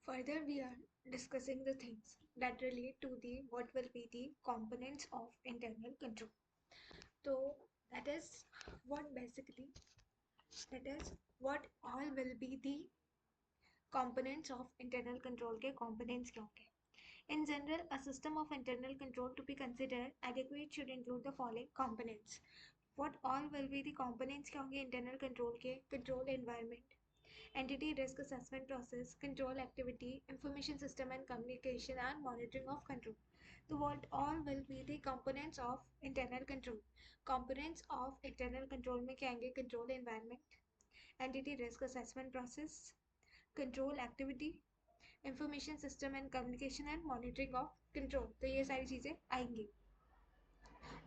Further, we are discussing the things that relate to the what will be the components of internal control. So what basically that is what all will be the components of internal control के components क्या होंगे. In general, a system of internal control to be considered adequate should include the following components. What all will be the components क्या होंगे internal control के? Control environment, entity risk assessment process, control activity, information system and communication and monitoring of control. So what all will be the components of internal control? Components of internal control में क्या आएंगे? Control environment, entity risk assessment process, control activity, information system and communication and monitoring of control. तो ये सारी चीज़ें आएंगी.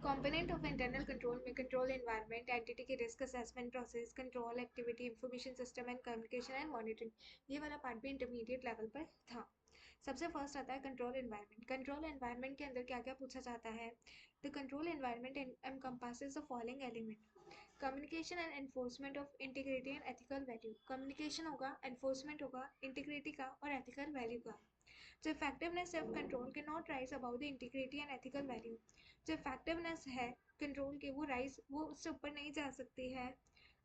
Component of internal control में control environment, entity की risk assessment process, control activity, information system and communication and monitoring. ये वाला part भी इंटरमीडिएट लेवल पर था. सबसे फर्स्ट आता है कंट्रोल एनवायरनमेंट. कंट्रोल एनवायरनमेंट के अंदर क्या क्या पूछा जाता है? The control environment encompasses the following element. Communication and enforcement of integrity and ethical value. Communication होगा, एनफोर्समेंट होगा इंटीग्रिटी का और एथिकल वैल्यू का. जो इफेक्टिवनेस ऑफ कंट्रोल के not rise about the integrity and ethical value. जो effectiveness है control के वो उससे ऊपर नहीं जा सकती है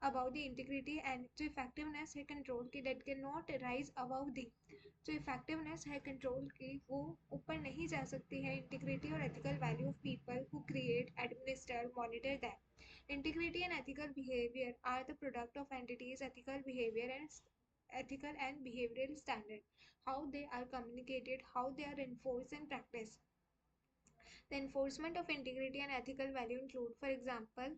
अबाउट द इंटीग्रिटी. एंड जो इफेक्टिवनेस है कंट्रोल की date can not rise about the, जो इफेक्टिवनेस है कंट्रोल की वो ऊपर नहीं जा सकती है इंटीग्रिटी और ethical value of people who create, administer, monitor that. Integrity and ethical behavior are the product of entities' ethical and behavioral standard, how they are communicated, how they are enforced and practiced. The enforcement of integrity and ethical value include, for example,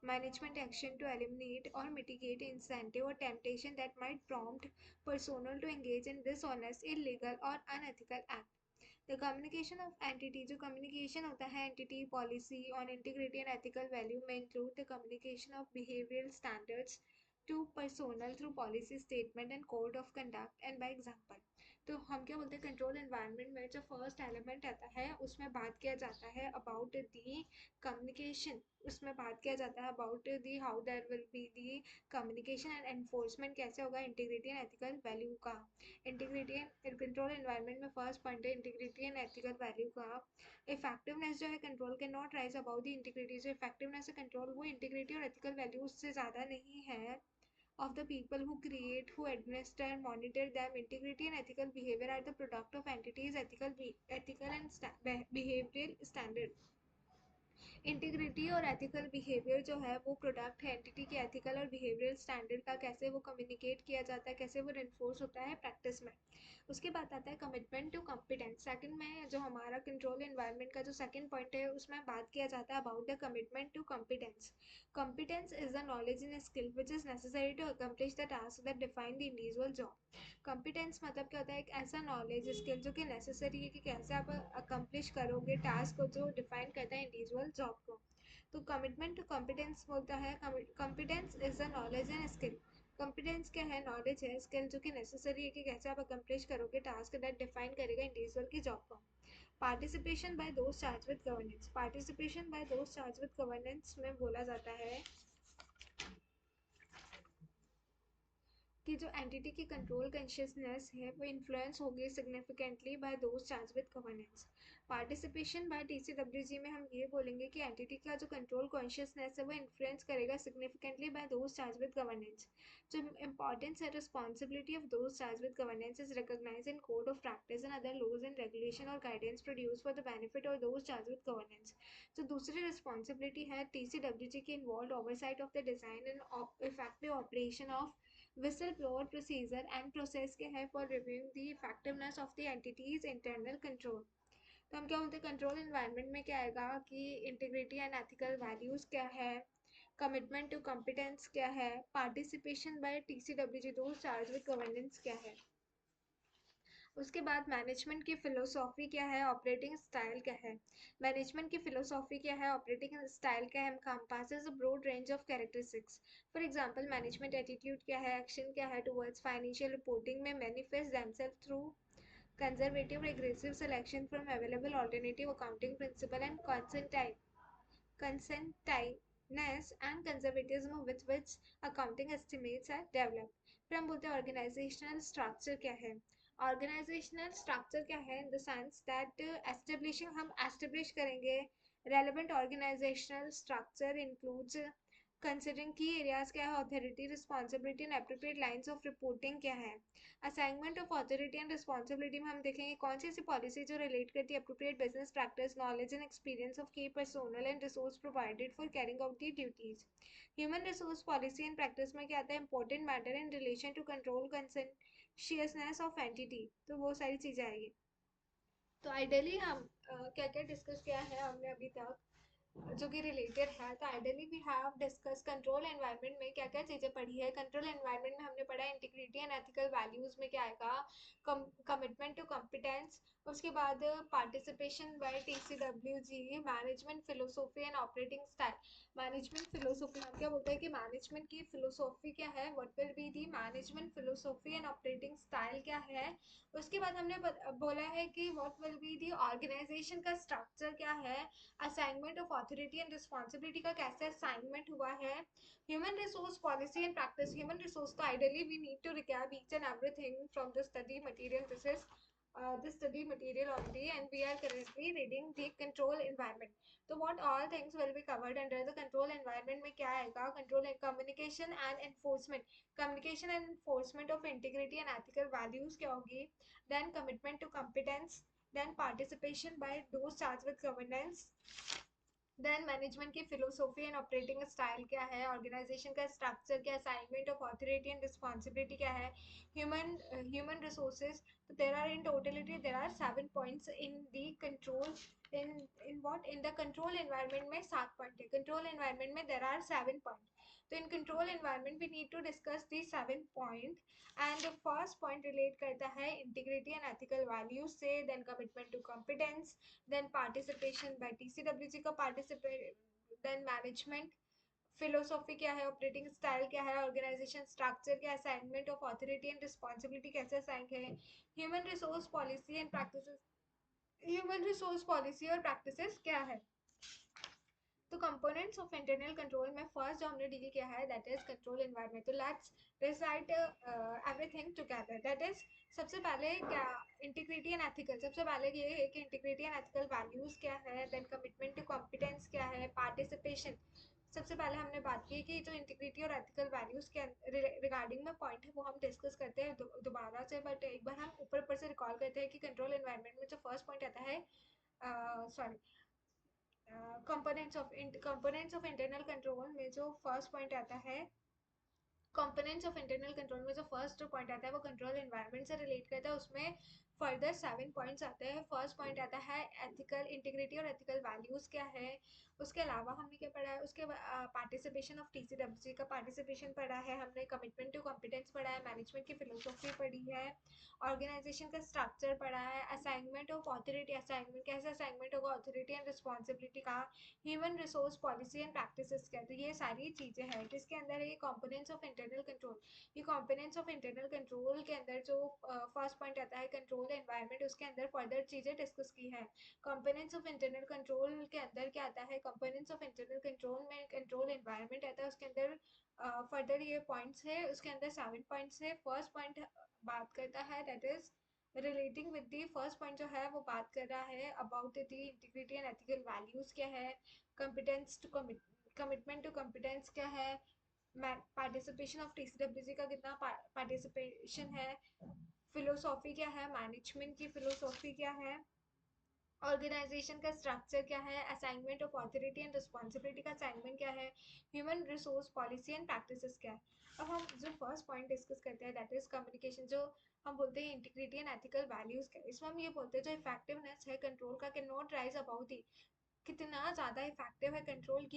management action to eliminate or mitigate incentive or temptation that might prompt personnel to engage in dishonest, illegal or unethical act. The communication of entity, जो communication होता है entity policy on integrity and ethical value में include the communication of behavioral standards to personnel through policy statement and code of conduct and by example. तो हम क्या बोलते हैं control environment में जो फर्स्ट एलिमेंट आता है उसमें बात किया जाता है अबाउट दी कम्युनिकेशन. उसमें बात किया जाता है about the how there will be the communication and enforcement कैसे होगा इंटीग्रिटी एंड एथिकल वैल्यू का. इंटीग्रिटी एंड कंट्रोल एनवायरनमेंट में फर्स्ट पॉइंट है इंटीग्रिटी एंड एथिकल वैल्यू का. इफेक्टिवनेस जो है कंट्रोल के not rise about the integrity. जो इफेक्टिवनेस है कंट्रोल वो इंटीग्रिटी और एथिकल वैल्यू उससे ज़्यादा नहीं है of the people who create, who administer and monitor them. Integrity and ethical behavior are the product of entities' ethical and behavioral standard. Integrity और ethical behaviour जो है वो प्रोडक्ट है एंटिटी के एथिकल और बिहेवियरल स्टैंडर्ड का. कैसे वो कम्युनिकेट किया जाता है, कैसे वो इन्फोर्स होता है प्रैक्टिस में. उसके बाद आता है कमिटमेंट टू कॉम्पिटेंस. सेकंड में जो हमारा कंट्रोल एनवायरनमेंट का जो सेकंड पॉइंट है उसमें बात किया जाता है about the commitment to competence. Competence is the knowledge in skill which is necessary to accomplish the task that define the individual job. Competence मतलब क्या होता है? एक ऐसा नॉलेज स्किल जो कि नेसेसरी है कि कैसे आप अकम्प्लिश करोगे टास्क को जो डिफाइन करता है इंडिविजुअल जॉब को. तो कमिटमेंट टू कॉम्पिटेंस बोलता है competence is the knowledge and skill. Competence क्या है? नॉलेज है, स्किल जो कि नेसेसरी है कि कैसे आप अकम्प्लिश करोगे टास्क दैट डिफाइन करेगा इंडिविजुअल की जॉब को. Participation by those charge with governance. Participation by those charge with governance में बोला जाता है कि जो एंटिटी की कंट्रोल कॉन्शियसनेस है वो इन्फ्लुएंस होगी significantly by those charge with governance. Participation by TCWG में हम ये बोलेंगे कि एंटिटी का जो कंट्रोल कॉन्शियसनेस है वो इन्फ्लुएंस करेगा significantly by those charge with governance. जो इंपॉर्टेंस है responsibility of those charge with governance is recognise in code of practice and other laws and regulation और guidance produce for the benefit of those charge with governance. जो दूसरी responsibility है TCWG की involve oversight of the design and effective operation of whistleblower procedure and process के है for reviewing the effectiveness of the entity's internal control. तो हम क्या बोलते हैं कंट्रोल एनवायरनमेंट में क्या आएगा कि इंटीग्रिटी एंड एथिकल वैल्यूज क्या है, कमिटमेंट टू कॉम्पिटेंस क्या है, पार्टिसिपेशन बाय टीसीडब्ल्यूजी दोस्त चार्ज विद गवर्नेंस क्या है. उसके बाद मैनेजमेंट की फिलोसॉफी क्या है, ऑपरेटिंग स्टाइल क्या है. मैनेजमेंट की फिलोसॉफी क्या है, ऑपरेटिंग स्टाइल क्या है, compasses a broad range of characteristics. For example management attitude क्या है, एक्शन क्या है टुवर्ड्स फाइनेंशियल रिपोर्टिंग में manifest themselves through conservative or aggressive selection from available alternative accounting principle and conscientiousness and conservatism with which accounting estimates are developed. फिर हम बोलते हैं organisational structure क्या है. ऑर्गेनाइजेशनल स्ट्रक्चर क्या है, in the sense that establishing, हम establish करेंगे relevant organisational structure includes considering की एरियाज क्या है, authority, responsibility and appropriate lines of reporting क्या है। Assignment of authority and responsibility में हम देखेंगे कौन सी ऐसी पॉलिसी जो रिलेट करती है appropriate business practice, knowledge and experience of key personnel and resource provided for carrying out the duties. Human resource policy and practice में क्या आता है, important matter in relation to control consciousness of entity, तो वो सारी चीज़ें आएगी। तो आइडियली हम क्या क्या डिस्कस किया है हमने अभी तक जो कि रिलेटेड है, तो ideally we have discuss control environment में क्या क्या चीज़ें पढ़ी है। कंट्रोल एनवायरनमेंट में हमने पढ़ा इंटीग्रिटी एंड एथिकल वैल्यूज में क्या आएगा, कमिटमेंट टू कॉम्पिटेंस, उसके बाद participation by TCWG, management philosophy and operating style. Management philosophy हम क्या बोलते हैं कि मैनेजमेंट की फिलोसॉफी क्या है, what will be the management philosophy and operating style क्या है। उसके बाद हमने बोला है कि what will be the organisation का स्ट्रक्चर क्या है, assignment of authority and responsibility का कैसे असाइनमेंट हुआ है, human resource policy and practice. Human resource तो ideally we need to recap each and everything from the study material, this is the study material only, and we are currently reading the control environment. So what all things will be covered under the control environment में क्या आएगा, control and communication and enforcement, communication and enforcement of integrity and ethical values क्या होगी, then commitment to competence, then participation by those charged with governance, then management की philosophy and operating style क्या है, organisation का structure क्या, assignment of authority and responsibility क्या है, human resources. तो there are in totality there are 7 points in the control, in in what, in the control environment में 7 point है, control environment में देर आर 7 पॉइंट। तो in control environment we need to discuss the 7 point, and first point relate करता है integrity and ethical values से, then commitment to competence, then participation by TCWG का participate, then management philosophy क्या है, operating style क्या है, organisation structure क्या है, assignment of authority and responsibility कैसे असाइन है, human resource policy and practices, human resource policy और प्रैक्टिसेस क्या है। तो कंपोनेंट्स ऑफ इंटरनल कंट्रोल में फर्स्ट जो हमने डील किया है दैट इज कंट्रोल एनवायरनमेंट। तो let's recite everything together, that is सबसे पहले क्या, इंटीग्रिटी एंड एथिकल। सबसे पहले ये है कि इंटीग्रिटी एंड एथिकल वैल्यूज क्या है, देन कमिटमेंट टू कॉम्पिटेंस क्या है, पार्टिसिपेशन। सबसे पहले हमने बात की कि जो इंटीग्रिटी और एथिकल वैल्यूज के रिगार्डिंग में पॉइंट है वो हम डिस्कस करते हैं दोबारा से, बट एक बार हम ऊपर ऊपर से रिकॉल करते हैं कि कंट्रोल एनवायरनमेंट में जो फर्स्ट पॉइंट आता है, sorry, components of internal control में जो फर्स्ट पॉइंट आता है, कंपोनेंट्स ऑफ इंटरनल कंट्रोल में जो फर्स्ट पॉइंट आता है वो कंट्रोल एनवायरनमेंट से रिलेट करता है, उसमें फर्दर 7 पॉइंट्स आते हैं। फर्स्ट पॉइंट आता है एथिकल, इंटीग्रिटी और एथिकल वैल्यूज क्या है। उसके अलावा हमने क्या पढ़ा है, उसके पार्टिसिपेशन ऑफ टीसीडब्ल्यूजी का पार्टिसिपेशन पढ़ा है हमने, कमिटमेंट टू कॉम्पिटेंस पढ़ा है, मैनेजमेंट की फिलोसॉफी पढ़ी है, ऑर्गेनाइजेशन का स्ट्रक्चर पढ़ा है, असाइनमेंट ऑफ अथॉरिटी, असाइनमेंट कैसे असाइनमेंट होगा अथॉरिटी एंड रिस्पॉन्सिबिलिटी का, human resource policy and practices क्या। तो ये सारी चीज़ें हैं किसके अंदर है, ये कॉम्पोनेंट्स ऑफ इंटरनल कंट्रोल। ये कॉम्पोनेंट्स ऑफ इंटरनल कंट्रोल के अंदर जो फर्स्ट पॉइंट आता है कंट्रोल एनवायरनमेंट, उसके अंदर फर्दर चीज़ें डिस्कस की है। कॉम्पोनेंट्स ऑफ इंटरनल कंट्रोल के अंदर क्या आता है, कंपोनेंट्स ऑफ इंटरनल कंट्रोल में कंट्रोल एनवायरनमेंट आता है, उसके अंदर फर्दर ये पॉइंट्स है, उसके अंदर 7 पॉइंट्स है। फर्स्ट पॉइंट बात करता है that is relating with the, first point जो है वो बात कर रहा है about the integrity and ethical values क्या है, competence to commitment to competence क्या है, पार्टिसिपेशन ऑफ टीसीडब्ल्यूजी का कितना पार्टिसिपेशन है, फिलोसॉफी क्या है, मैनेजमेंट की फिलोसॉफी क्या है, ऑर्गेनाइजेशन का स्ट्रक्चर क्या है, assignment of authority and responsibility का असाइनमेंट क्या है, human resource policy and practices क्या है। अब हम जो फर्स्ट पॉइंट डिस्कस करते हैं दैट इज कम्युनिकेशन, जो हम बोलते हैं इंटीग्रिटी एंड एथिकल वैल्यूज क्या, इसमें हम ये बोलते हैं जो इफेक्टिवनेस है कंट्रोल का can not rise about the, कितना ज़्यादा इफेक्टिव है कंट्रोल,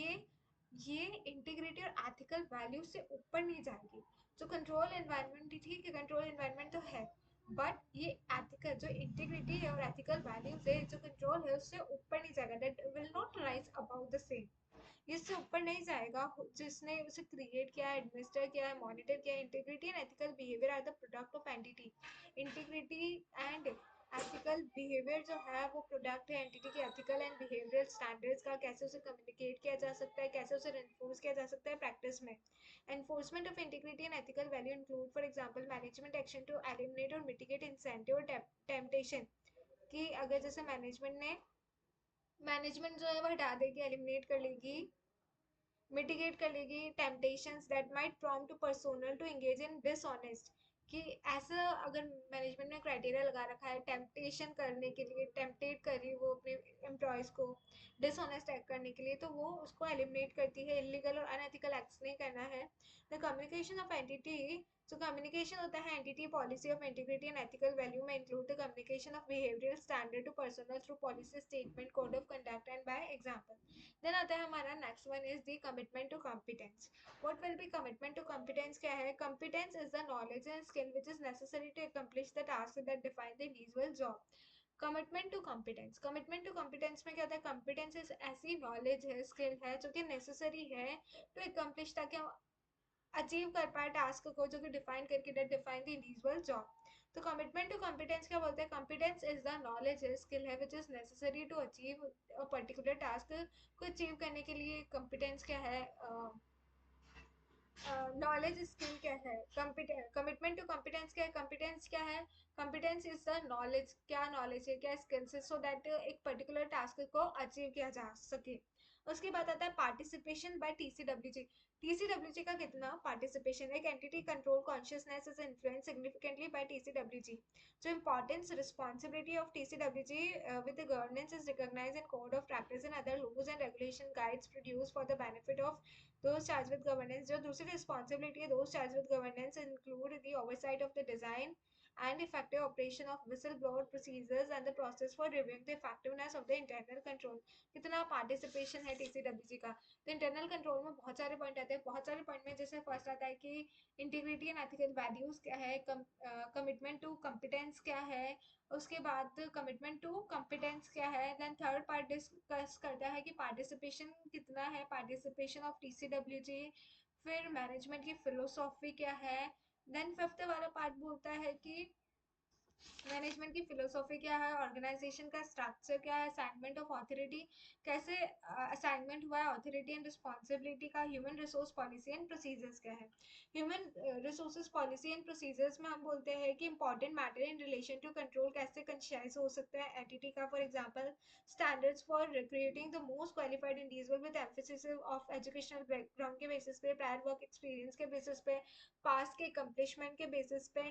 ये इंटीग्रिटी और एथिकल वैल्यूज से ऊपर नहीं जाएगी। जो कंट्रोल एनवायरनमेंट, ठीक है कंट्रोल एनवायरनमेंट तो है, बट ये एथिकल जो इंटीग्रिटी है और एथिकल वैल्यूज है, जो कंट्रोल है उससे ऊपर नहीं जाएगा, that will not rise about the same. इससे ऊपर नहीं जाएगा जिसने उसे क्रिएट किया है, एडमिनिस्टर किया है, मॉनिटर किया है। Integrity and ethical behaviour are the product of entity, integrity and ethical behaviour जो है वो प्रोडक्ट है एंटिटी के एथिकल एंड बिहेवियरल स्टैंडर्ड्स का, कैसे उसे कम्युनिकेट किया जा सकता है, कैसे उसे एनफोर्स किया जा सकता है प्रैक्टिस में। Enforcement of integrity and ethical value include for example management action to eliminate और मिटिगेट इंसेंटिव और टेम्पटेशन, कि अगर जैसे मैनेजमेंट जो है वो हटा देगी, एलिमिनेट कर लेगी, मिटिगेट कर लेगी temptations that might prompt personnel to engage in dishonest, कि ऐसा अगर मैनेजमेंट ने क्राइटेरिया लगा रखा है टेम्पटेशन करने के लिए, टेम्पटेट कर रही है वो अपने एम्प्लॉयज़ को डिसऑनेस्ट एक्ट करने के लिए, तो वो उसको एलिमिनेट करती है, इलीगल और अनएथिकल एक्ट्स नहीं करना है। द कम्युनिकेशन ऑफ एंटिटी, जो कम्युनिकेशन होता है entity policy of integrity and ethical value में include the communication of behavioural standard to personnel through policy statement code of conduct and by example. Then आता है हमारा next one is the commitment to competence. What will be commitment to competence, क्या है? Competence is the knowledge and skill which is necessary to accomplish the task that define the individual job. Commitment to competence, commitment to competence में क्या होता है? Competence is ऐसी knowledge है, skill है जो कि नेसेसरी है टू अकम्प्लिश, ताकि हम अचीव कर पाए टास्क को जो कि डिफाइन करके that define the individual job. तो कमिटमेंट टू कॉम्पिटेंस क्या बोलते हैं? कॉम्पिटेंस इज द नॉलेज है, स्किल है which is necessary to achieve a particular task को अचीव करने के लिए कॉम्पिटेंस क्या है? नॉलेज स्किल क्या है? कमिटमेंट टू कॉम्पिटेंस क्या है? कॉम्पिटेंस क्या है? कॉम्पिटेंस इज द नॉलेज, क्या नॉलेज है, क्या स्किल्स है, सो दैट एक पर्टिकुलर टास्क को अचीव किया जा सके। उसके बाद आता है पार्टिसिपेशन बाय टीसीडब्ल्यूजी। टीसीडब्ल्यूजी का कितना पार्टिसिपेशन? एक entity control consciousness is influence significantly by TCWG. जो importance responsibility of TCWG with the governance is recognised in code of practice and other laws and regulation guides produced for the benefit of those charged with governance. जो दूसरी responsibility है those charged with governance include the oversight of the design and effective operation of whistleblower procedures and the process for reviewing the effectiveness of the internal control. कितना participation है TCWG का? तो internal control में बहुत सारे point आते हैं, बहुत सारे पॉइंट में जैसे फर्स्ट आता है कि इंटीग्रिटी एंड एथिकल वैल्यूज क्या है, कमिटमेंट टू कॉम्पिटेंस क्या है, उसके बाद कमिटमेंट टू कॉम्पिटेंस क्या है, देन थर्ड पार्ट डिस्कस करता है कि पार्टिसिपेशन कितना है, पार्टिसिपेशन ऑफ टीसीडब्ल्यूजी, फिर मैनेजमेंट की फिलोसॉफी क्या है, देन फिफ्थ वाला पार्ट बोलता है कि मैनेजमेंट की फिलोसॉफी क्या है, ऑर्गेनाइजेशन का स्ट्रक्चर क्या है, असाइनमेंट ऑफ अथॉरिटी कैसे असाइनमेंट हुआ है, अथॉरिटी एंड रिस्पॉन्सिबिलिटी का, human resource policy and procedures क्या है। Human resources policy and procedures में हम बोलते हैं कि important matter in relation to control कैसे कंशियस हो सकता है एंटिटी का। For example standards for recruiting the most qualified individual with emphasis of educational background के बेसिस पे, प्रायर वर्क एक्सपीरियंस के बेसिस पे, पास्ट के अकम्पलिशमेंट के बेसिस पे,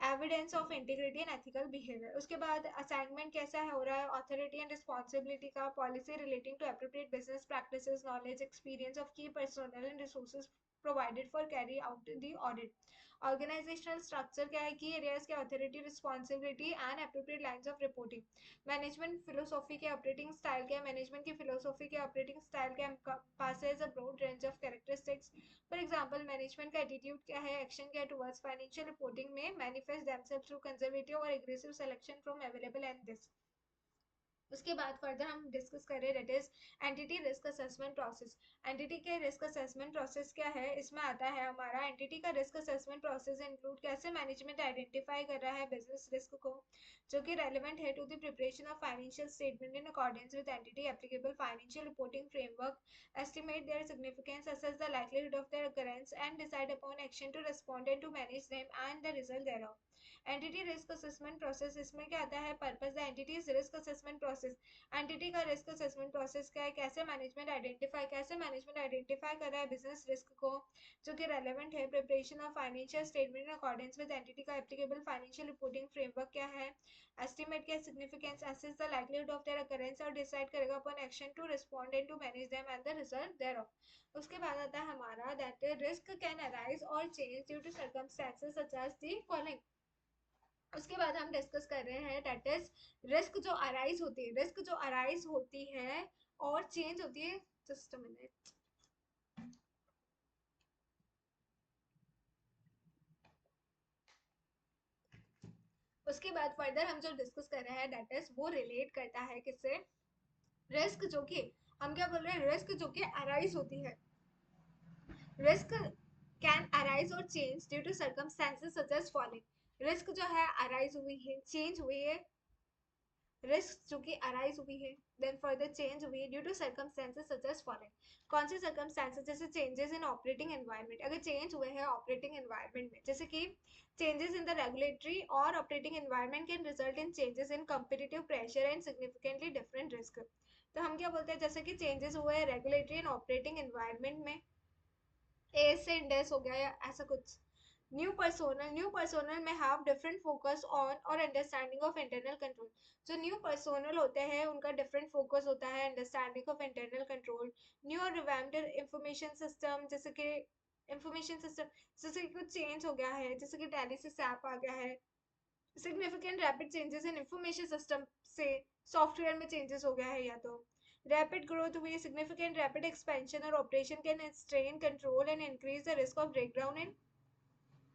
evidence of integrity and ethical behaviour. उसके बाद असाइनमेंट कैसा है हो रहा है, अथॉरिटी एंड रिस्पॉन्सिबिलिटी का, policy relating to appropriate business practices, knowledge experience of key personnel and resources provided for carry out the audit. Organizational structure क्या है, की एरियाज के authority responsibility and appropriate lines of reporting. Management philosophy के operating style क्या है, management की philosophy के operating style के पास है a broad range of characteristics. For example management का एटीट्यूड क्या है, एक्शन क्या है टुवर्ड्स फाइनेंशियल रिपोर्टिंग में मैनिफेस्ट देमसेल्व्स थ्रू कंजर्वेटिव और aggressive selection from available and this. उसके बाद फर्दर हम डिस्कस करें that is entity risk assessment process. Entity के रिस्क असेसमेंट प्रोसेस क्या है, इसमें आता है हमारा एंटिटी का रिस्क असेसमेंट प्रोसेस इंक्लूड कैसे मैनेजमेंट आइडेंटिफाई कर रहा है बिजनेस रिस्क को जो कि रेलेवेंट है to the preparation of financial statement in accordance with entity applicable financial reporting framework, estimate their significance, assess the likelihood of their occurrence and decide upon action to respond and to manage them and the result thereof. Entity risk assessment process, इसमें क्या आता है, purpose the entities risk assessment process. Entity का risk assessment process क्या है, कैसे management identify कर रहा है बिजनेस रिस्क को जो कि रेलेवेंट है, preparation of financial statement in accordance with entity का एप्लीकेबल फाइनेंशियल रिपोर्टिंग फ्रेमवर्क क्या है, एस्टिमेट क्या significance, assess the likelihood of their occurrence और डिसाइड करेगा upon action to respond and to manage them and the result thereof. उसके बाद आता है हमारा दैट रिस्क कैन अराइज और change due to circumstances such as the following. उसके बाद हम डिस्कस कर रहे हैं दैट इज रिस्क जो अराइज होती है, रिस्क जो अराइज होती है और चेंज होती है। Just a minute. उसके बाद फर्दर हम जो डिस्कस कर रहे हैं दैट इज वो रिलेट करता है किससे, रिस्क जो कि हम क्या बोल रहे हैं, रिस्क जो कि अराइज होती है, रिस्क कैन अराइज और change due to circumstances such as following. Risk जो है अराइज हुई है, चेंज हुई है, रिस्क जो कि अराइज हुई है, देन फर्दर चेंज हुई है due to circumstances such as following. कौन से सर्कमस्टेंसेस? जैसे चेंजेस इन ऑपरेटिंग एनवायरनमेंट, अगर चेंज हुए हैं ऑपरेटिंग एनवायरनमेंट में, जैसे कि चेंजेस इन द रेगुलेटरी और operating environment can result in changes in competitive pressure and significantly different risk. तो हम क्या बोलते हैं, जैसे कि चेंजेस हुए हैं रेगुलेटरी एंड ऑपरेटिंग एनवायरनमेंट में, ए से इंडेस हो गया या ऐसा कुछ। न्यू पर्सोनल में हैव डिफरेंट फोकस ऑन और अंडरस्टैंडिंग ऑफ इंटरनल कंट्रोल। जो न्यू पर्सोनल होते हैं उनका डिफरेंट फोकस होता है understanding of internal control. New और रिवैम्प्ड इंफॉर्मेशन सिस्टम, जैसे कि इंफॉर्मेशन सिस्टम, जैसे कि कुछ चेंज हो गया है, जैसे कि टैली से सैप आ गया है। Significant rapid changes in information system से सॉफ्टवेयर में चेंजेस हो गया है, या तो रैपिड ग्रोथ हुई, सिग्निफिकेंट रैपिड एक्सपेंशन और operation can strain control and increase the risk of breakdown in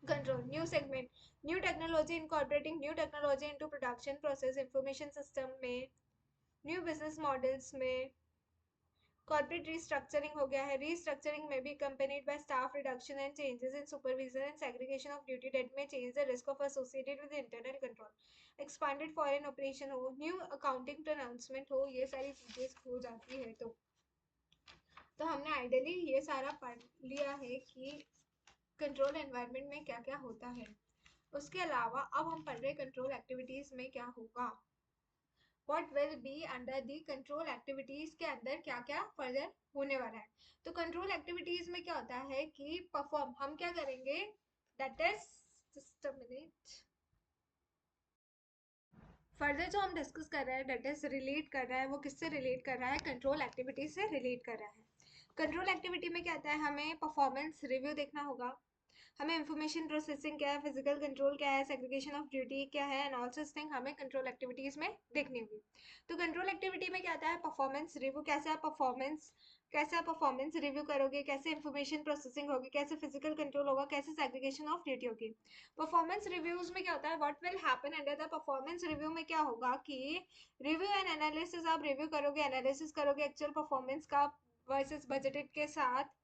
control. New segment, new technology incorporating new technology into production process information system में, new business models में, corporate restructuring हो गया है, restructuring में भी accompanied by staff reduction and changes in supervision and segregation of duty that may change the risk of associated with internal control. expanded foreign operation हो, new accounting pronouncement हो, ये सारी चीजें हो जाती है। तो हमने आइडियली ये सारा पढ़ लिया है कि कंट्रोल एनवायरनमेंट में क्या क्या होता है। उसके अलावा अब हम पढ़ रहे कंट्रोल एक्टिविटीज में क्या होगा, what will be under the control activities के अंदर क्या क्या फर्दर होने वाला है। तो कंट्रोल एक्टिविटीज में क्या होता है कि परफॉर्म हम क्या करेंगे, that is just a minute, further जो हम डिस्कस कर रहे हैं दैट इज रिलेट कर रहा है, वो किससे रिलेट कर रहा है, कंट्रोल एक्टिविटी से रिलेट कर रहा है। कंट्रोल एक्टिविटी में क्या आता है, हमें परफॉर्मेंस रिव्यू देखना होगा, हमें इंफॉर्मेशन प्रोसेसिंग क्या है, फिजिकल कंट्रोल क्या है, सेग्रीगेशन ऑफ ड्यूटी क्या है, एंड ऑल सच थिंग हमें कंट्रोल एक्टिविटीज में देखनी होगी। तो कंट्रोल एक्टिविटी में क्या आता है, परफॉर्मेंस रिव्यू, कैसे आप परफॉर्मेंस रिव्यू करोगे, कैसे इंफॉर्मेशन प्रोसेसिंग होगी, कैसे फिजिकल कंट्रोल होगा, कैसे सेग्रीगेशन ऑफ ड्यूटी होगी। परफॉर्मेंस रिव्यूज में क्या होता है, what will happen under the performance review में क्या होगा कि रिव्यू एंड एनालिसिस, आप रिव्यू करोगे, एनालिसिस करोगे एक्चुअल परफॉर्मेंस का वर्सेस बजटेड के साथ,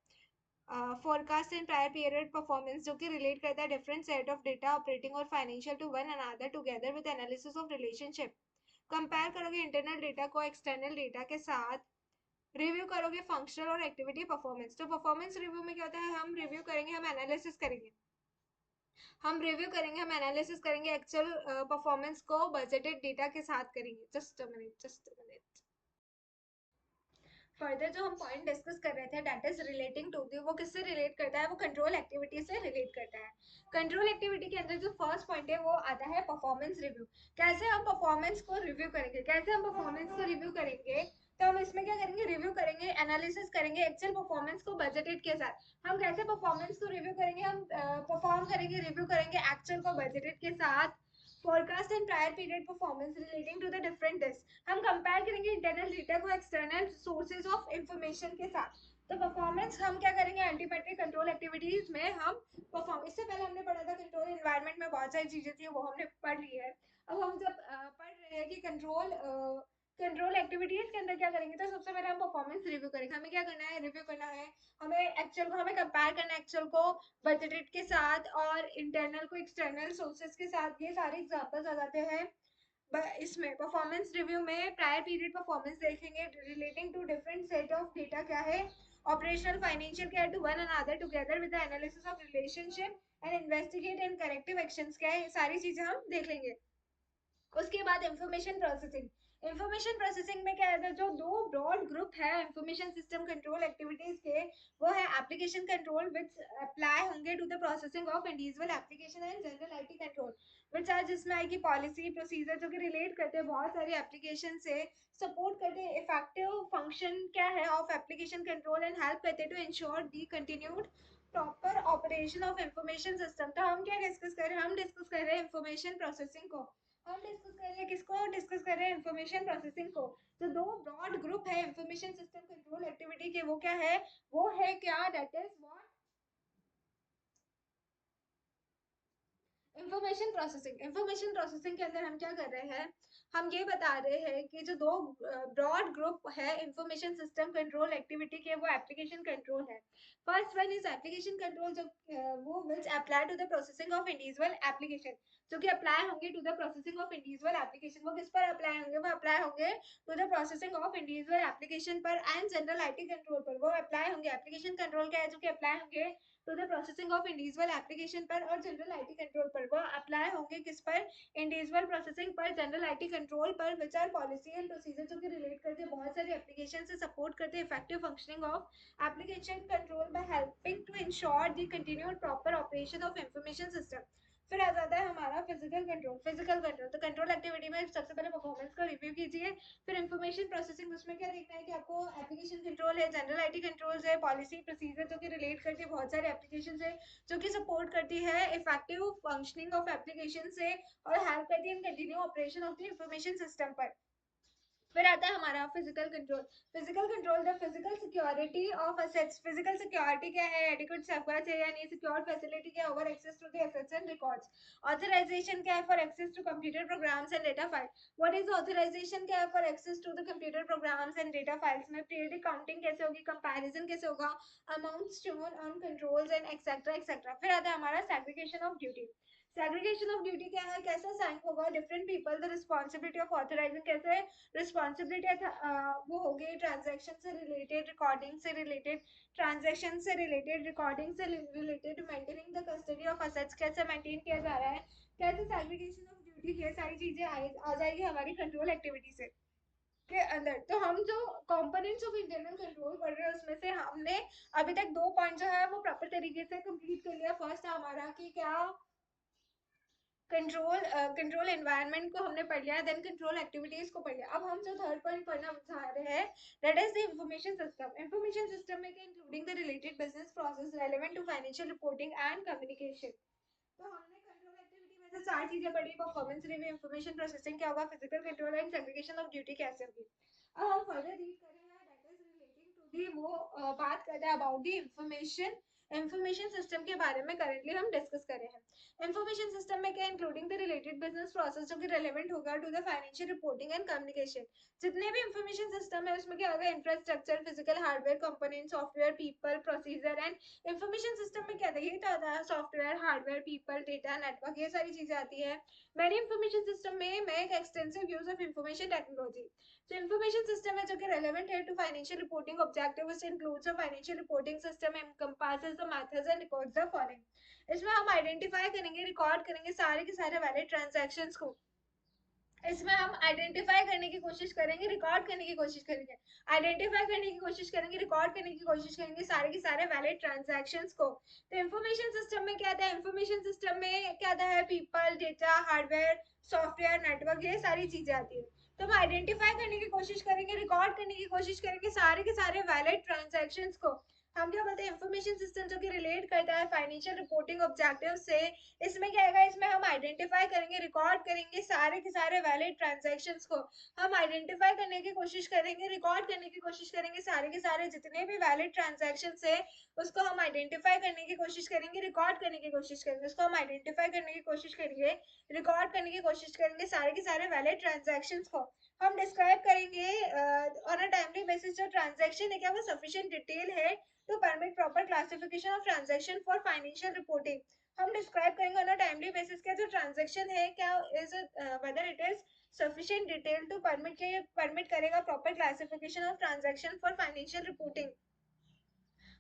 forecast and prior period performance जो कि रिलेट करता है different set of data operating और financial to one another together with analysis of relationship. Compare करोगे इंटरनल डेटा को एक्सटर्नल डेटा के साथ, रिव्यू करोगे फंक्शनल और एक्टिविटी परफॉर्मेंस। तो परफॉर्मेंस रिव्यू में क्या होता है, हम रिव्यू करेंगे, हम एनालिसिस करेंगे, हम रिव्यू करेंगे, हम एनालिसिस करेंगे एक्चुअल परफॉर्मेंस को बजटेड डेटा के साथ करेंगे। Just a minute, just a minute. Further जो हम पॉइंट डिस्कस कर रहे थे that is relating to the, वो किससे रिलेट करता है, वो कंट्रोल एक्टिविटी से रिलेट करता है। कंट्रोल एक्टिविटी के अंदर जो फर्स्ट पॉइंट है वो आता है परफॉर्मेंस रिव्यू। कैसे हम परफॉर्मेंस को रिव्यू करेंगे, कैसे हम परफॉर्मेंस को रिव्यू करेंगे, तो हम इसमें क्या करेंगे, रिव्यू करेंगे, एनालिसिस करेंगे एक्चुअल परफॉर्मेंस को बजटेड के साथ। हम कैसे परफॉर्मेंस को रिव्यू करेंगे, हम परफॉर्म करेंगे, रिव्यू करेंगे एक्चुअल को बजटेड के साथ, forecast and prior period performance relating to the different this, हम कंपेयर करेंगे इंटरनल डेटा को एक्सटर्नल सोर्सेज ऑफ इंफॉर्मेशन के साथ। तो परफॉर्मेंस हम क्या करेंगे, अल्टीमेटली कंट्रोल एक्टिविटीज में हम परफॉर्म, इससे पहले हमने पढ़ा था कंट्रोल एनवायरनमेंट में बहुत सारी चीजें थी वो हमने पढ़ ली है। अब हम जब पढ़ रहे हैं कि कंट्रोल एक्टिविटीज के अंदर क्या करेंगे, तो सबसे पहले हम परफॉर्मेंस रिव्यू करेंगे। हमें क्या करना है, रिव्यू करना है, हमें एक्चुअल को, हमें कंपेयर करना है एक्चुअल को बजटेड के साथ और इंटरनल को एक्सटर्नल सोर्सेज के साथ। ये सारे एग्जांपल्स आ जाते हैं इसमें परफॉर्मेंस रिव्यू में। प्रायर पीरियड परफॉर्मेंस देखेंगे relating to different set of data क्या है, ऑपरेशनल फाइनेंशियल क्या है, to one another together with the analysis of relationship and investigate and corrective actions क्या है, ये सारी चीजें हम देख लेंगे। उसके बाद इंफॉर्मेशन प्रोसेसिंग, इंफॉर्मेशन प्रोसेसिंग में क्या है, जो दो ब्रॉड ग्रुप है इंफॉर्मेशन सिस्टम कंट्रोल एक्टिविटीज के, वो है एप्लीकेशन कंट्रोल विच अप्लाई होंगे to the processing of individual application and general IT control which are, जिसमें आएगी पॉलिसी प्रोसीजर जो कि रिलेट करते हैं बहुत सारी एप्लीकेशन से, सपोर्ट करते हैं इफेक्टिव फंक्शन क्या है of application control and help करते हैं to ensure the continued proper operation of information system. तो हम क्या डिस्कस कर रहे हैं, हम डिस्कस कर रहे हैं इंफॉर्मेशन प्रोसेसिंग को, हम डिस्कस कर रहे हैं किसको, डिस्कस कर रहे हैं इंफॉर्मेशन प्रोसेसिंग को। तो दो ब्रॉड ग्रुप है इंफॉर्मेशन सिस्टम कंट्रोल एक्टिविटी के, वो क्या है, वो है क्या, that is what information processing के अंदर हम क्या कर रहे हैं, हम ये बता रहे हैं कि जो दो ब्रॉड ग्रुप है इंफॉर्मेशन सिस्टम कंट्रोल एक्टिविटी के, वो एप्लीकेशन कंट्रोल है. First one is application control, जो वो which apply to the processing of individual application, जो कि अप्लाई होंगे to the processing of individual application. वो किस पर अप्लाई होंगे, वो अप्लाई होंगे to the processing of individual application पर एंड जनरल आईटी कंट्रोल पर. वो अप्लाई होंगे, एप्लीकेशन कंट्रोल क्या है, जो कि अप्लाई होंगे to the processing of individual application पर और जनरल आईटी कंट्रोल पर. वो अप्लाई होंगे किस पर, इंडिविजुअल प्रोसेसिंग पर, जनरल आईटी कंट्रोल पर, which are policy and procedure, जो कि रिलेट करते हैं बहुत सारी एप्लीकेशन से, सपोर्ट करते हैं effective functioning of application control by helping to ensure the continued proper operation of information system. फिर आ जाता है हमारा फिजिकल कंट्रोल. तो कंट्रोल एक्टिविटी में सबसे पहले परफॉर्मेंस का रिव्यू कीजिए. फिर इंफॉर्मेशन प्रोसेसिंग, उसमें क्या देखना है कि आपको एप्लीकेशन कंट्रोल है, जनरल आईटी कंट्रोल्स है, पॉलिसी प्रोसीजर जो कि रिलेट करती है बहुत सारे एप्लीकेशन से, जो कि सपोर्ट करती है इफेक्टिव फंक्शनिंग ऑफ एप्लीकेशन से और हेल्प करती है in continue operation of the information system पर. फिर आता है हमारा physical control. The physical security of assets. Physical security क्या है, एडिक्वेट सेफ्गार्ड्स है या नहीं, सिक्योर फैसिलिटी क्या, over access to the assets and records. Authorisation क्या है, for access to computer programs and data file. What is authorisation, क्या है, for access to the computer programs and data files. में periodic counting कैसे होगी, comparison कैसे होगा, amounts shown on controls and etcetera etcetera. फिर आता है हमारा segregation of duty. Segregation of duty क्या है, कैसा साइन होगा, different people the responsibility of authorising, कैसे रिस्पॉन्सिबिलिटी वो होगी ट्रांजैक्शन से रिलेटेड, रिकॉर्डिंग से रिलेटेड, ट्रांजैक्शन से रिलेटेड, रिकॉर्डिंग से related, maintaining the custody of assets, कैसे मेंटेन किया जा रहा है, कैसे सेग्रीगेशन ऑफ ड्यूटी, ये सारी चीजें आ जाएगी हमारी कंट्रोल एक्टिविटी से के अंदर. तो हम जो कंपोनेंट्स ऑफ इंटरनल कंट्रोल पढ़ रहे हैं उसमें से हमने अभी तक 2 पॉइंट जो है वो प्रॉपर तरीके से कंप्लीट कर लिया. फर्स्ट हमारा कि क्या कंट्रोल एनवायरनमेंट को हमने पढ़ लिया, देन कंट्रोल एक्टिविटीज को पढ़ लिया. अब हम जो थर्ड पॉइंट पढ़ना चाह रहे हैं, that is the information system. Information system में including the related business process relevant to financial reporting and communication. तो हमने कंट्रोल एक्टिविटी में से 4 चीजें पढ़ी, परफॉर्मेंस रिव्यू, इंफॉर्मेशन प्रोसेसिंग क्या होगा, physical control and segregation of duty कैसे होगी. अब हम फर्दर रीड कर रहे हैं, that is relating to the, वो बात कर रहे हैं अबाउट द इंफॉर्मेशन सिस्टम के बारे में करेंटली हम डिस्कस कर रहे हैं. इंफॉर्मेशन सिस्टम में क्या, including the related business process, जो कि रेलेवेंट होगा to the financial reporting and communication. जितने भी इंफॉर्मेशन सिस्टम है उसमें क्या होगा, infrastructure, physical hardware component, software, people, procedure and information system में क्या देखिए तो आता है software, hardware, people, data, network, ये सारी चीजें आती है. मैनी इंफॉर्मेशन सिस्टम में make extensive use of information technology. तो इंफॉर्मेशन सिस्टम है जो कि रेलेवेंट है to financial reporting objective, includes a financial reporting system, encompasses the methods and records the following. इसमें हम आइडेंटिफाई करेंगे, रिकॉर्ड करेंगे सारे के सारे वैलिड ट्रांजैक्शंस को. इसमें हम आइडेंटिफाई करने की कोशिश करेंगे, रिकॉर्ड करने की कोशिश करेंगे, आइडेंटिफाई करने की कोशिश करेंगे, रिकॉर्ड करने की कोशिश करेंगे सारे के सारे वैलिड ट्रांजैक्शंस को. तो इंफॉर्मेशन सिस्टम में क्या आता है, इंफॉर्मेशन सिस्टम में क्या आता है, people, data, hardware, software, network, ये सारी चीजें आती है. तो हम आइडेंटिफाई करने की कोशिश करेंगे, रिकॉर्ड करने की कोशिश करेंगे सारे के सारे वैलिड ट्रांजैक्शंस को. हम क्या बोलते हैं, इंफॉर्मेशन सिस्टम जो कि रिलेट करता है फाइनेंशियल रिपोर्टिंग ऑब्जेक्टिव से. इसमें क्या आएगा, इसमें हम आइडेंटिफाई करेंगे, रिकॉर्ड करेंगे सारे के सारे वैलिड ट्रांजैक्शंस को. हम आइडेंटिफाई करने की कोशिश करेंगे, रिकॉर्ड करने की कोशिश करेंगे सारे के सारे जितने भी वैलिड ट्रांजैक्शंस है उसको हम आइडेंटिफाई करने की कोशिश करेंगे, रिकॉर्ड करने की कोशिश करेंगे. उसको हम आइडेंटिफाई करने की कोशिश करेंगे, रिकॉर्ड करने की कोशिश करेंगे सारे के सारे वैलिड ट्रांजैक्शंस को. हम डिस्क्राइब करेंगे ऑन अ टाइमली बेसिस जो ट्रांजैक्शन है क्या वो सफिशिएंट डिटेल है to permit proper classification of transaction for financial reporting. हम डिस्क्राइब करेंगे ऑन अ टाइमली बेसिस क्या जो ट्रांजैक्शन है क्या is whether it is sufficient detail to permit, के परमिट करेगा proper classification of transaction for financial reporting.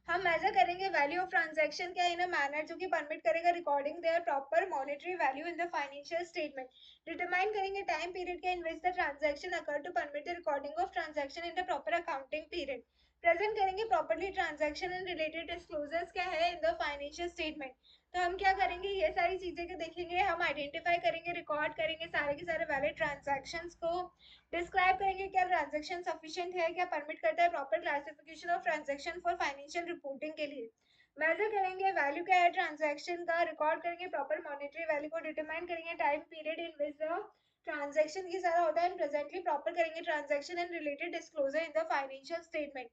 हम measure करेंगे वैल्यू ऑफ ट्रांजैक्शन क्या इन अ मैनर जो कि परमिट करेगा recording there proper monetary value in the financial statement. Determine करेंगे time period के in which the transaction occur to permit the recording of transaction in the proper accounting period. Present करेंगे properly transaction and related disclosures क्या है in the financial statement. तो हम क्या करेंगे, ये सारी चीजें के देखेंगे, हम आइडेंटिफाई करेंगे, रिकॉर्ड करेंगे सारे के सारे वैलिड ट्रांजैक्शंस को. डिस्क्राइब करेंगे क्या ट्रांजैक्शन सफिशिएंट है, क्या परमिट करता है proper classification of transaction for financial reporting के लिए. मेजर करेंगे वैल्यू क्या है ट्रांजैक्शन का, रिकॉर्ड करेंगे प्रॉपर मॉनेटरी वैल्यू को, डिटरमाइन करेंगे time period in which the transaction ये सारा होता है, एंड प्रेजेंटली प्रॉपर करेंगे transaction and related disclosure in the financial statement.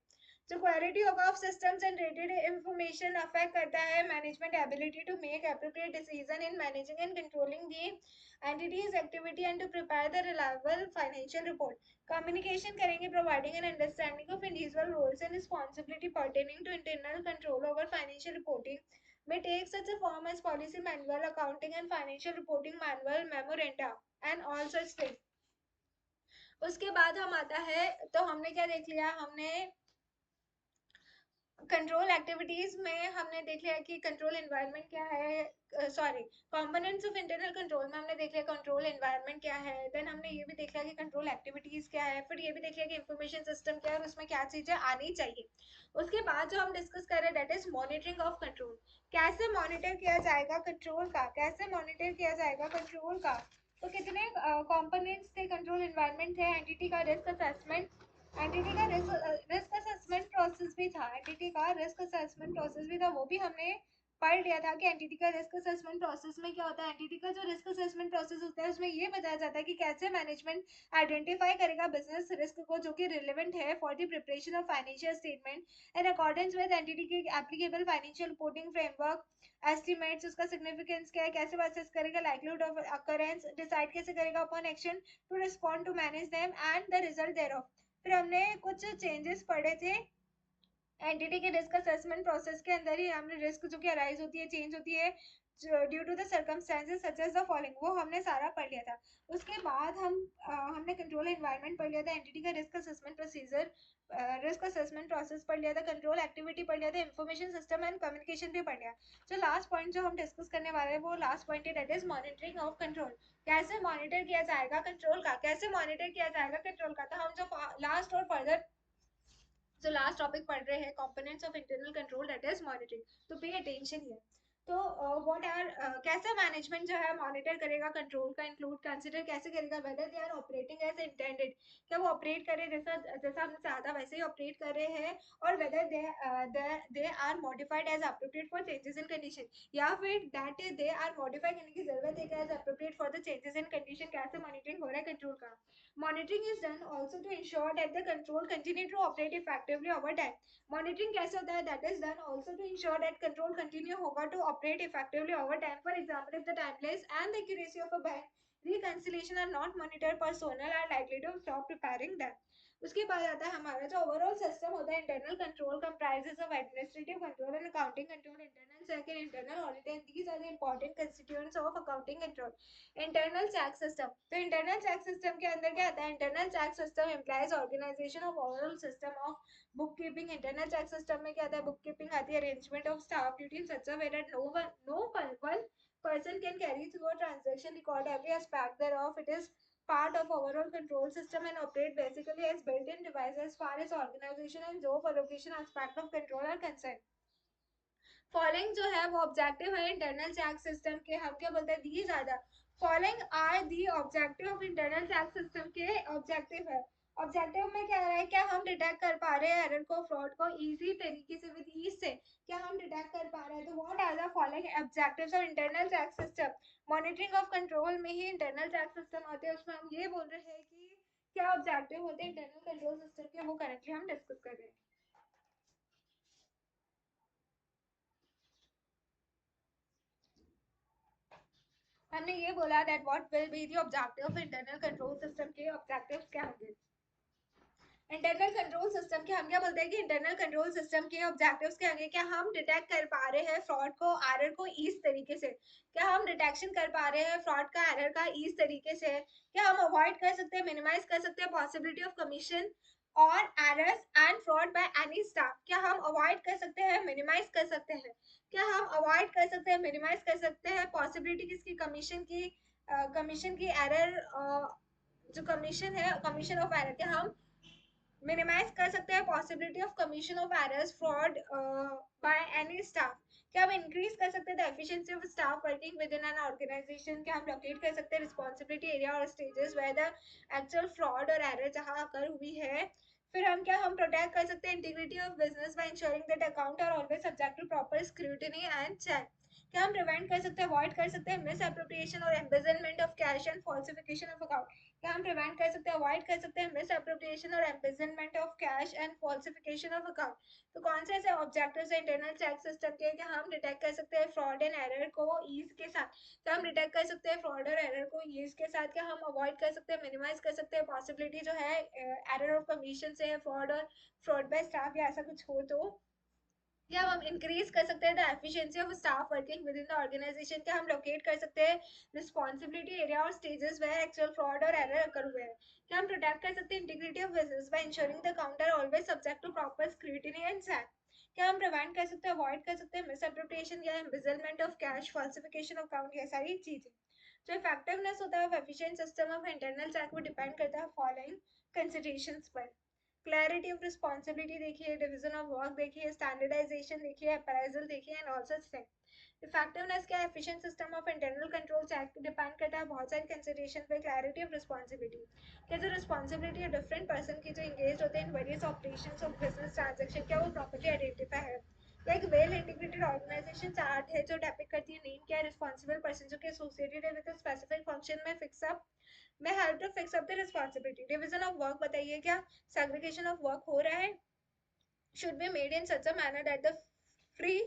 जो quality of systems and rated information affect करता है management ability to make appropriate decision in managing and controlling the entity's activity and to prepare the reliable financial report. Communication करेंगे providing an understanding of individual roles and responsibility pertaining to internal control over financial reporting may take such a form as policy manual, accounting and financial reporting manual, memoranda and all such things. उसके बाद हम आता है, तो हमने क्या देख लिया, हमने कंट्रोल एक्टिविटीज में हमने देख लिया कि कंट्रोल एनवायरनमेंट क्या है, sorry components of internal control में हमने देख लिया कंट्रोल एनवायरनमेंट क्या है. देन हमने ये भी देख लिया कि कंट्रोल एक्टिविटीज क्या है, फिर ये भी देख लिया कि इंफॉर्मेशन सिस्टम क्या है और उसमें क्या चीजें आनी चाहिए. उसके बाद जो हम डिस्कस कर रहे हैं that is monitoring of control. कैसे मॉनिटर किया जाएगा कंट्रोल का, कैसे मॉनिटर किया जाएगा कंट्रोल का. तो कितने कंपोनेंट्स थे कंट्रोल एनवायरनमेंट थे, एंटिटी का रिस्क असेसमेंट, एंटिटी का रिस्क असेसमेंट प्रोसेस भी था, एंटिटी का रिस्क असेसमेंट प्रोसेस भी था, वो भी हमने पढ़ लिया था कि एंटिटी का रिस्क असेसमेंट प्रोसेस में क्या होता है. एंटिटी का जो रिस्क असेसमेंट प्रोसेस होता है उसमें ये बताया जाता है कि कैसे मैनेजमेंट आइडेंटिफाई करेगा बिजनेस रिस्क को जो कि रिलेवेंट है for the preparation of financial statement in accordance with entity के applicable financial reporting framework. Estimates, उसका सिग्निफिकेंस क्या है, कैसे असेस करेगा लाइक्लीहुड ऑफ अकरेंस, डिसाइड कैसे करेगा upon action to respond to manage them and the result thereof. फिर हमने कुछ चेंजेस पढ़े थे एंटिटी के रिस्क असेसमेंट प्रोसेस के अंदर ही. हमने रिस्क जो कि अराइज होती है, चेंज होती है due to the circumstances such as the following, वो हमने सारा पढ़ लिया था. उसके बाद हमने कंट्रोल एनवायरनमेंट पढ़ लिया था, एंटिटी का risk assessment procedure, risk assessment process पढ़ लिया था, कंट्रोल एक्टिविटी पढ़ लिया था, इंफॉर्मेशन सिस्टम एंड कम्युनिकेशन भी पढ़ लिया. जो लास्ट पॉइंट जो हम डिस्कस करने वाले हैं वो लास्ट पॉइंट है that is monitoring of control. कैसे मॉनिटर किया जाएगा कंट्रोल का, कैसे मॉनिटर किया जाएगा कंट्रोल का. तो हम जो लास्ट और फर्दर जो लास्ट टॉपिक पढ़ रहे हैं components of internal control that is monitoring. तो पे अटेंशन हियर. तो व्हाट आर कैसे मैनेजमेंट जो है मॉनिटर करेगा कंट्रोल का, इंक्लूड कंसीडर कैसे करेगा whether they are operating as intended, क्या वो ऑपरेट करे जैसा जैसा हमने चाहा था वैसे ही ऑपरेट कर रहे हैं, और whether they are modified as appropriate for changes in condition, या फिर दैट दे आर मॉडिफाई करने की जरूरत है as appropriate for the changes in condition. कैसे मॉनिटरिंग हो रहा है कंट्रोल का. Monitoring is done also to ensure that the control continue to operate effectively over time. Monitoring कैसे होता है, that is done also to ensure that control continue होगा to operate effectively over time. For example, if the timeliness and the accuracy of a bank reconciliation are not monitored, personnel are likely to stop preparing them. उसके बाद आता है हमारा जो overall system होता है internal control comprises of administrative control and accounting control, internal check and internal audit, and these are the important constituents of accounting control. Internal check system, तो internal check system के अंदर क्या आता है, internal check system implies organisation of overall system of book keeping. Internal check system में क्या आता है, बुक कीपिंग आती है, arrangement of staff duty in such a way that no one person can carry through a transaction record every aspect thereof. It is part of overall control system and operate basically as built-in device as far as organization and job allocation aspect of control are concerned. Following जो है वो objective है internal check system के. हम क्या बोलते हैं, these are the following are the objective of internal check system के ऑब्जेक्टिव है. ऑब्जेक्टिव में क्या है, क्या हम डिटेक्ट कर पा रहे हैं एरर को, फ्रॉड को इजी तरीके से विद ईज से क्या हम डिटेक्ट कर पा रहे हैं. तो what are the following objectives of internal check system. Monitoring of control में ही इंटरनल चेक सिस्टम आते हैं, उसमें हम ये बोल रहे हैं कि क्या ऑब्जेक्टिव होते हैं इंटरनल कंट्रोल सिस्टम के, वो करेक्टली हम डिस्कस कर रहे हैं. हमने ये बोला that what will be the objective of internal control system के ऑब्जेक्टिव्स क्या होंगे. इंटरनल कंट्रोल सिस्टम के हम क्या बोलते हैं कि इंटरनल कंट्रोल सिस्टम के ऑब्जेक्टिव्स क्या होंगे, क्या हम डिटेक्ट कर पा रहे हैं फ्रॉड को, एरर को इस तरीके से, क्या हम डिटेक्शन कर पा रहे हैं फ्रॉड का, एरर का इस तरीके से, क्या हम अवॉइड कर सकते हैं, मिनिमाइज कर सकते हैं पॉसिबिलिटी ऑफ कमीशन और errors and fraud by any staff. क्या हम अवॉइड कर सकते हैं, मिनिमाइज कर सकते हैं, क्या हम अवॉइड कर सकते हैं, मिनिमाइज कर सकते हैं पॉसिबिलिटी किसकी, कमीशन की एरर, जो कमीशन है, कमीशन ऑफ एरर, क्या हम मिनिमाइज कर सकते हैं possibility of commission of errors, fraud by any staff. क्या हम इंक्रीज कर सकते हैं the efficiency of staff working within an organisation. क्या हम लोकेट कर सकते हैं रिस्पॉन्सिबिलिटी एरिया और stages where the actual fraud और एरर जहां अकर हुई है. फिर हम क्या हम प्रोटेक्ट कर सकते हैं integrity of business by ensuring that account are always subject to proper scrutiny and check. क्या हम प्रिवेंट कर सकते हैं, अवॉइड कर सकते हैं मिस अप्रोप्रिएशन और embezzlement of cash and falsification of account? क्या हम प्रिवेंट कर सकते हैं, अवॉइड कर सकते हैं मिस अप्रोप्रिएशन और embezzlement of cash and falsification of account? तो कौन से ऐसे ऑब्जेक्टिव्स हैं इंटरनल चेक सिस्टम के कि हम डिटेक्ट कर सकते हैं फ्रॉड एंड एरर को ईज के साथ? क्या हम डिटेक्ट कर सकते हैं फ्रॉड और एरर को ईज के साथ? क्या हम अवॉइड कर सकते हैं, मिनिमाइज कर सकते हैं पॉसिबिलिटी जो है एरर ऑफ कमीशन से, फ्रॉड और फ्रॉड बाय स्टाफ या ऐसा कुछ हो तो? क्या हम इंक्रीज कर सकते हैं the efficiency of staff working within the organization? क्या हम लोकेट कर सकते हैं रिस्पॉन्सिबिलिटी एरिया और स्टेजेस वेयर एक्चुअल फ्रॉड और एरर अकर हुए हैं? क्या हम प्रोटेक्ट कर सकते हैं integrity of business by insuring the counter always subject to proper scrutiny and check? क्या हम प्रिवेंट कर सकते हैं, अवॉइड कर सकते हैं मिस अप्रोप्रिएशन या embezzlement of cash, falsification of account? ये सारी चीजें जो इफेक्टिवनेस होता है efficient system of internal check वो डिपेंड करता है फॉलोइंग कंसिडरेशंस पर। क्लैरिटी ऑफ रिस्पॉन्सिबिलिटी देखिए, डिवीजन ऑफ वर्क देखिए, स्टैंडर्डाइजेशन देखिए, अप्राइजल देखिए एंड ऑल्सो थिंग। इफेक्टिवनेस क्या, efficient system of internal control check depend करता है बहुत सारी कंसिडरेशन पे। क्लैरिटी ऑफ रिस्पॉन्सिबिलिटी, क्या जो रिस्पॉन्सिबिलिटी है डिफरेंट पर्सन की जो इंगेज होते हैं in various operations of business transaction, क्या वो प्रॉपर्ली आइडेंटिफाई है? एक वेल इंटीग्रेटेड ऑर्गेनाइजेशन चार्ट है जो डेपिक्ट करती है नेम क्या है रिस्पॉन्सिबल पर्सन जो कि एसोसिएटेड है विद अ स्पेसिफिक फंक्शन में फिक्स अप में help to fix up the responsibility. Division of work बताइए, क्या सेग्रीगेशन ऑफ वर्क हो रहा है? should be made in such a manner that the free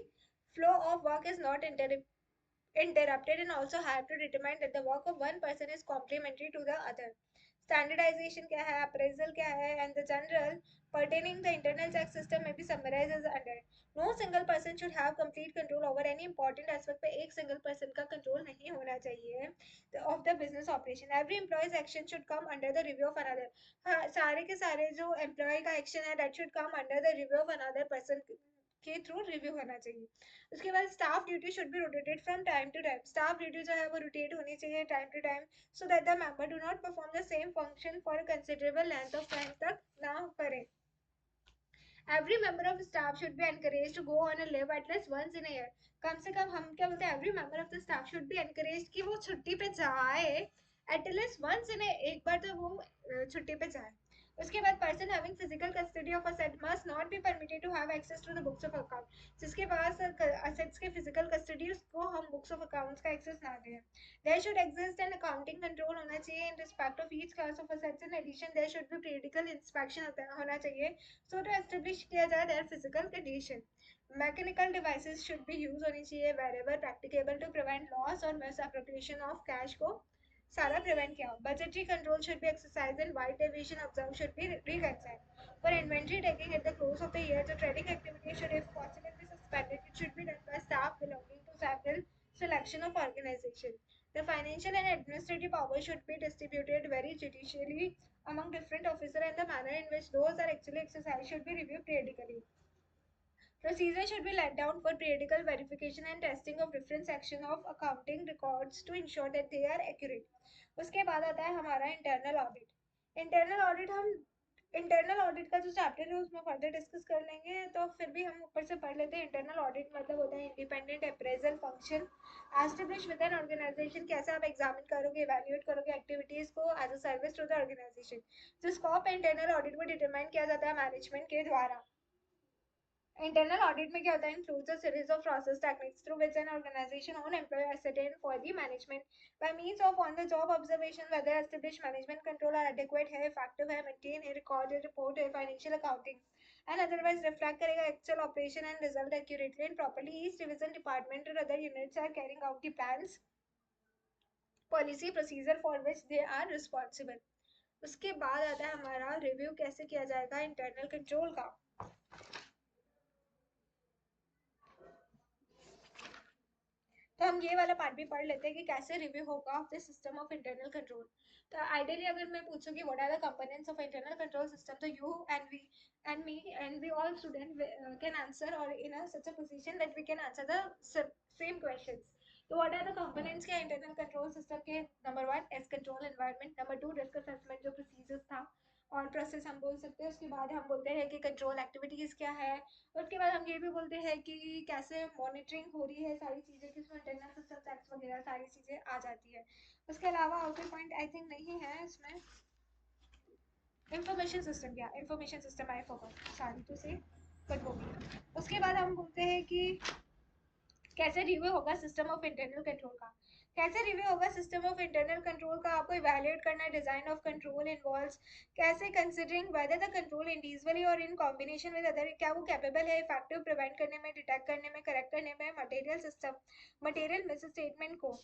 flow of work is not interrupted, and also have to determine that the work of one person is complementary to the other. Standardization क्या है, appraisal क्या है, and the general pertaining the internal check system may be summarized as under. No single person should have complete control over any important aspect पे एक single person का control नहीं होना चाहिए of the business operation. Every employee's action should come under the review of another. हाँ, सारे के सारे जो employee का action है that should come under the review of another person के थ्रू रिव्यू होना चाहिए। उसके बाद staff duty should be rotated from time to time. Staff duty जो है वो रोटेट होनी चाहिए time to time so that the member do not perform the same function for a considerable length of time तक ना करें। Every member of staff should be encouraged to go on a leave at least once in a year. कम से कम हम क्या बोलते हैं, every member of the staff should be encouraged कि वो छुट्टी पे जाए at least once in a, एक बार तो वो छुट्टी पे जाए। उसके बाद person having physical custody of asset must not be permitted to have access to the books of account. जिसके पास assets के physical custody उसको हम books of accounts का access ना दें। There should exist an accounting control होना चाहिए in respect of each class of assets. In addition, there should be periodical inspection होना चाहिए so to establish किया जाए their physical condition. Mechanical devices should be used होनी चाहिए wherever practicable to prevent loss or misappropriation of cash को सारा prevent किया। Budgetary control should be exercise and wide deviation observe should be reconciled. For inventory taking at the close of the year, the trading activity should, if possible, be suspended. It should be done by staff belonging to several selection of organization. The financial and administrative power should be distributed very judicially among different officers, and the manner in which those are actually exercised should be reviewed periodically. Procedure should be laid down for periodical verification and testing of different sections of accounting records to ensure that they are accurate. उसके बाद आता है हमारा internal audit. Internal audit हम internal audit का जो chapter है उसमें फर्दर डिस्कस कर लेंगे, तो फिर भी हम ऊपर से पढ़ लेते हैं। इंटरनल ऑडिट मतलब होता है independent appraisal function establish with an organization. कैसे आप एग्जामिन करोगे, इवैल्यूएट करोगे एक्टिविटीज को as a service to the organization. जो स्कोप इंटरनल ऑडिट में डिटरमाइन किया जाता है मैनेजमेंट के द्वारा। Internal audit में क्या होता है, includes a series of process techniques through which an organization own employee ascertain for the management by means of on the job observation whether established management control are adequate है, effective है, maintain है, record है, report है, financial accounting and otherwise reflect करेगा actual operation and result accurately and properly. Each division, department or other units are carrying out the plans, policy, procedure for which they are responsible. उसके बाद आता है हमारा review कैसे किया जाएगा internal control का। तो हम ये वाला पार्ट भी पढ़ लेते हैं कि कैसे रिव्यू होगा of the system of internal control. तो आइडियली अगर मैं पूछूं कि what are the components of internal control system, तो you and me and we all student can answer और in a such a position that we can answer the same questions. तो what are the components के internal control system के? Number 1 as control environment, number 2 risk assessment जो procedures था और process हम बोल सकते हैं। उसके बाद हम बोलते हैं कि कंट्रोल एक्टिविटीज क्या है, उसके बाद हम ये भी बोलते हैं कि कैसे मॉनिटरिंग हो रही है सारी चीज़ें, किसमें इंटरनल सिस्टम टैक्स वगैरह सारी चीज़ें आ जाती है। उसके अलावा आउटर पॉइंट आई थिंक नहीं है इसमें। इंफॉर्मेशन सिस्टम, क्या information system I forgot, sorry to say, but वो भी। उसके बाद हम बोलते हैं कि कैसे रिव्यू होगा सिस्टम ऑफ इंटरनल कंट्रोल का? कैसे रिव्यू होगा सिस्टम ऑफ इंटरनल कंट्रोल का? आपको इवैल्यूएट करना है डिजाइन ऑफ कंट्रोल इन्वॉल्व्स कैसे considering whether the control individually और इन कॉम्बिनेशन विद अदर, क्या वो कैपेबल है इफेक्टिव प्रिवेंट करने में, डिटेक्ट करने में, करेक्ट करने में material system material miss statement को।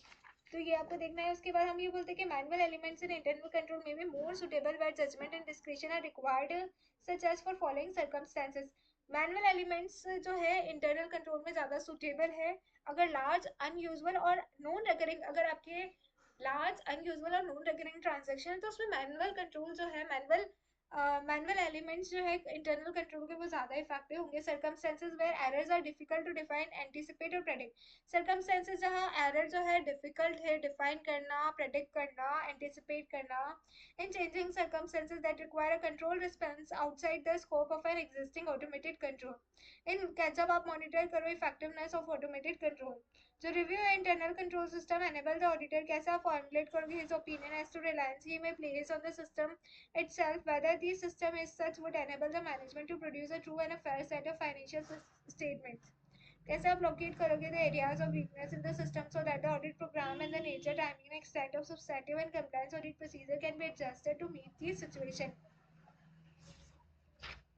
तो ये आपको देखना है। उसके बाद हम ये बोलते हैं कि manual elements in internal control में भी more suitable where judgment and discretion are required such as for following circumstances. Manual elements जो है इंटरनल कंट्रोल में ज़्यादा सुटेबल है अगर लार्ज अनयूजुअल और नॉन रेकरिंग, अगर आपके लार्ज अनयूजुअल और नॉन रेकरिंग ट्रांजेक्शन है तो उसमें मैनुअल कंट्रोल जो है मैनुअल एलिमेंट्स जो है इंटरनल कंट्रोल के वो ज़्यादा इफेक्टिव होंगे। Circumstances where errors are difficult to define anticipate और प्रेडिक्ट, सर्कमस्टेंसेज जहाँ एरर जो है डिफिकल्ट है डिफाइन करना, प्रेडिक्ट करना, एंटिसिपेट करना, in changing circumstances that require a control response outside the scope of an existing automated control. In जब आप मॉनिटर करो इफेक्टिवनेस ऑफ ऑटोमेटेड कंट्रोल। जो रिव्यू है internal control system enable the auditor, कैसे आप formulate करोगे his opinion as to reliance he में place on the system itself, whether the system is such would enable the management to produce a true and a fair set of financial statements. कैसे आप locate करोगे the areas of weakness in the system so that the audit program and the nature, timing and extent of substantive and compliance audit procedure can be adjusted to meet the situation.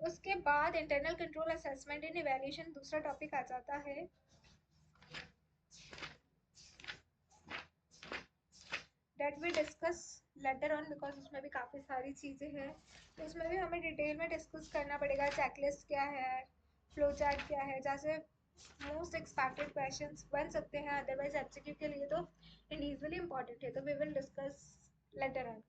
उसके बाद internal control assessment and evaluation दूसरा topic आ जाता है। That we discuss later on because उसमें भी काफ़ी सारी चीज़ें हैं तो उसमें भी हमें डिटेल में डिस्कस करना पड़ेगा। चेकलिस्ट क्या है, फ्लो चार्ट क्या है, जैसे मोस्ट एक्सपेक्टेड क्वेश्चंस बन सकते हैं, अदरवाइज एमसीक्यू के लिए तो इंडिविजुअली इंपॉर्टेंट है। तो we will discuss later on.